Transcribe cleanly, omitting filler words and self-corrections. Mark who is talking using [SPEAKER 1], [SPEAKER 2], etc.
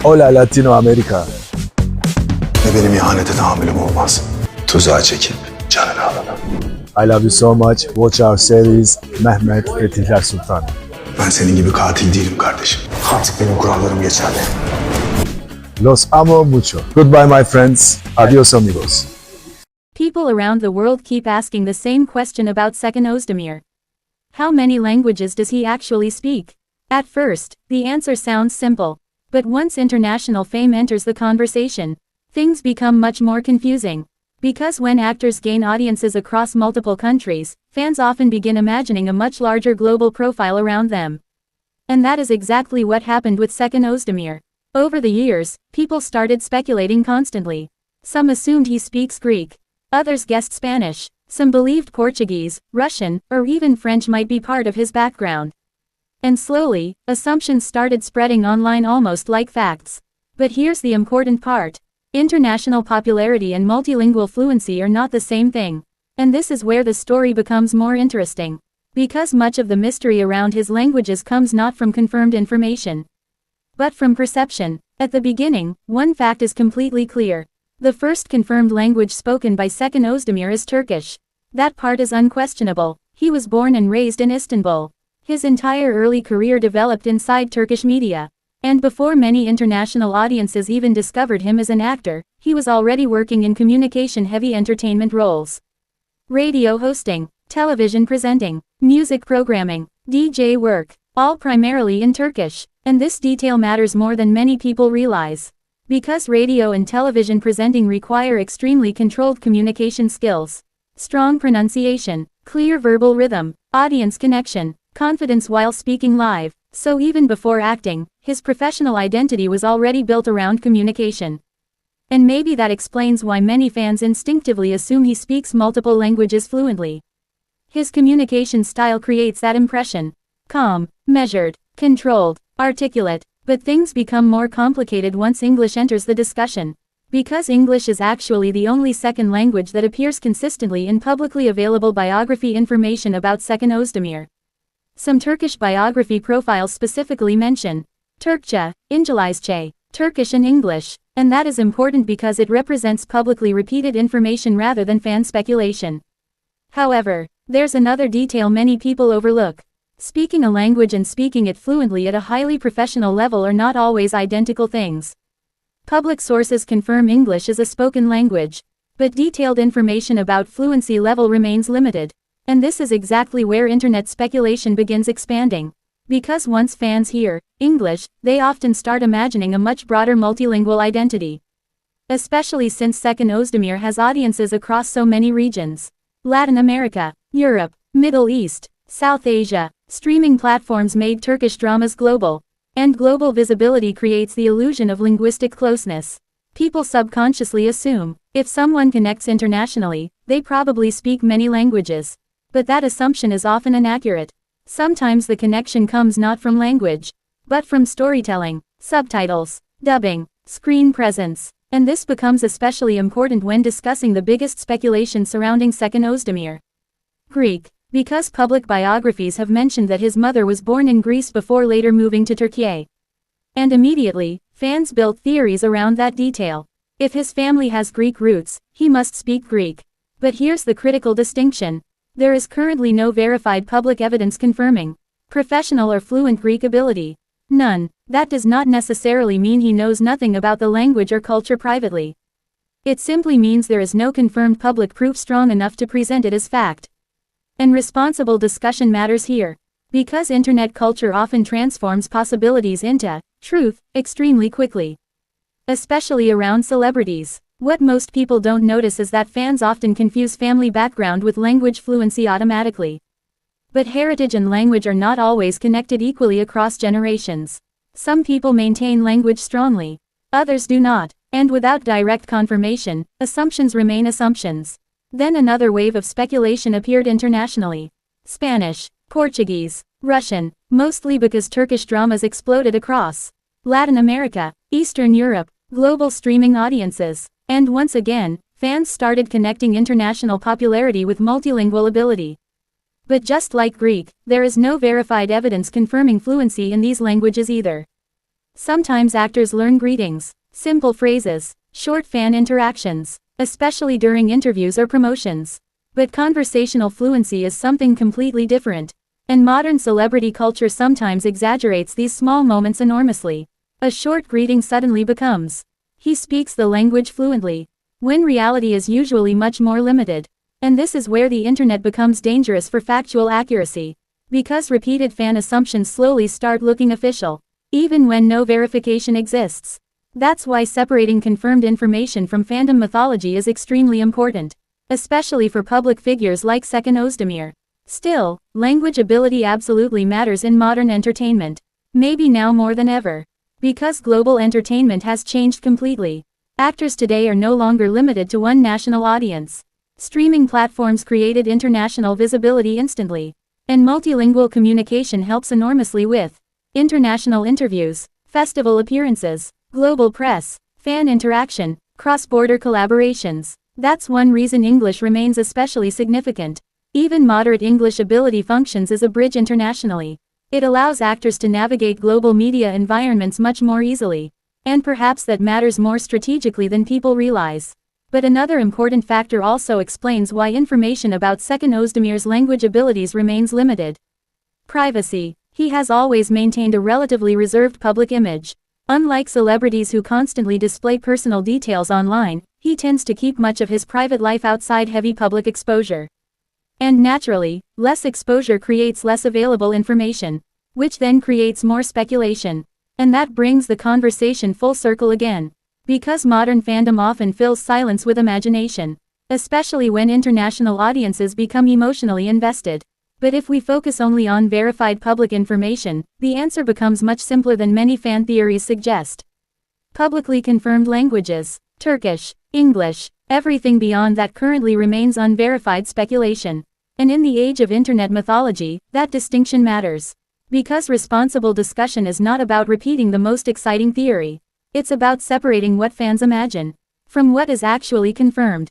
[SPEAKER 1] Hola Latinoamerica.
[SPEAKER 2] Ve benim ihanete tahammülüm olmaz. Tuzağa çekip canını alalım.
[SPEAKER 1] I love you so much. Watch our series Mehmet Fetihler Sultan.
[SPEAKER 2] Ben senin gibi katil değilim kardeşim. Artık benim kurallarım geçerli.
[SPEAKER 1] Los amo mucho. Goodbye my friends. Adios amigos.
[SPEAKER 3] People around the world keep asking the same question about Seçkin Özdemir. How many languages does he actually speak? At first, the answer sounds simple. But once international fame enters the conversation, things become much more confusing. Because when actors gain audiences across multiple countries, fans often begin imagining a much larger global profile around them. And that is exactly what happened with Seçkin Özdemir. Over the years, people started speculating constantly. Some assumed he speaks Greek. Others guessed Spanish. Some believed Portuguese, Russian, or even French might be part of his background. And slowly, assumptions started spreading online almost like facts. But here's the important part. International popularity and multilingual fluency are not the same thing. And this is where the story becomes more interesting. Because much of the mystery around his languages comes not from confirmed information, but from perception. At the beginning, one fact is completely clear. The first confirmed language spoken by Seçkin Özdemir is Turkish. That part is unquestionable. He was born and raised in Istanbul. His entire early career developed inside Turkish media. And before many international audiences even discovered him as an actor, he was already working in communication-heavy entertainment roles. Radio hosting, television presenting, music programming, DJ work, all primarily in Turkish. And this detail matters more than many people realize. Because radio and television presenting require extremely controlled communication skills, strong pronunciation, clear verbal rhythm, audience connection, confidence while speaking live. So even before acting, his professional identity was already built around communication. And maybe that explains why many fans instinctively assume he speaks multiple languages fluently. His communication style creates that impression. Calm, measured, controlled, articulate. But things become more complicated once English enters the discussion. Because English is actually the only second language that appears consistently in publicly available biography information about Seçkin Özdemir. Some Turkish biography profiles specifically mention Türkçe, İngilizce, Turkish and English, and that is important because it represents publicly repeated information rather than fan speculation. However, there's another detail many people overlook. Speaking a language and speaking it fluently at a highly professional level are not always identical things. Public sources confirm English is a spoken language, but detailed information about fluency level remains limited. And this is exactly where internet speculation begins expanding. Because once fans hear English, they often start imagining a much broader multilingual identity. Especially since Seçkin Özdemir has audiences across so many regions. Latin America, Europe, Middle East, South Asia. Streaming platforms made Turkish dramas global. And global visibility creates the illusion of linguistic closeness. People subconsciously assume, if someone connects internationally, they probably speak many languages. But that assumption is often inaccurate. Sometimes the connection comes not from language, but from storytelling, subtitles, dubbing, screen presence. And this becomes especially important when discussing the biggest speculation surrounding Seçkin Özdemir. Greek. Because public biographies have mentioned that his mother was born in Greece before later moving to Turkey. And immediately, fans built theories around that detail. If his family has Greek roots, he must speak Greek. But here's the critical distinction. There is currently no verified public evidence confirming professional or fluent Greek ability. None. That does not necessarily mean he knows nothing about the language or culture privately. It simply means there is no confirmed public proof strong enough to present it as fact. And responsible discussion matters here. Because internet culture often transforms possibilities into truth extremely quickly. Especially around celebrities. What most people don't notice is that fans often confuse family background with language fluency automatically. But heritage and language are not always connected equally across generations. Some people maintain language strongly. Others do not. And without direct confirmation, assumptions remain assumptions. Then another wave of speculation appeared internationally. Spanish, Portuguese, Russian, mostly because Turkish dramas exploded across Latin America, Eastern Europe, global streaming audiences. And once again, fans started connecting international popularity with multilingual ability. But just like Greek, there is no verified evidence confirming fluency in these languages either. Sometimes actors learn greetings, simple phrases, short fan interactions, especially during interviews or promotions. But conversational fluency is something completely different. And modern celebrity culture sometimes exaggerates these small moments enormously. A short greeting suddenly becomes, "He speaks the language fluently," when reality is usually much more limited. And this is where the internet becomes dangerous for factual accuracy. Because repeated fan assumptions slowly start looking official, even when no verification exists. That's why separating confirmed information from fandom mythology is extremely important, especially for public figures like Seçkin Özdemir. Still, language ability absolutely matters in modern entertainment. Maybe now more than ever. Because global entertainment has changed completely. Actors today are no longer limited to one national audience. Streaming platforms created international visibility instantly. And multilingual communication helps enormously with international interviews, festival appearances, global press, fan interaction, cross-border collaborations. That's one reason English remains especially significant. Even moderate English ability functions as a bridge internationally. It allows actors to navigate global media environments much more easily. And perhaps that matters more strategically than people realize. But another important factor also explains why information about Seçkin Özdemir's language abilities remains limited. Privacy. He has always maintained a relatively reserved public image. Unlike celebrities who constantly display personal details online, he tends to keep much of his private life outside heavy public exposure. And naturally, less exposure creates less available information, which then creates more speculation. And that brings the conversation full circle again. Because modern fandom often fills silence with imagination, especially when international audiences become emotionally invested. But if we focus only on verified public information, the answer becomes much simpler than many fan theories suggest. Publicly confirmed languages, Turkish, English, everything beyond that currently remains unverified speculation. And in the age of internet mythology, that distinction matters. Because responsible discussion is not about repeating the most exciting theory. It's about separating what fans imagine from what is actually confirmed.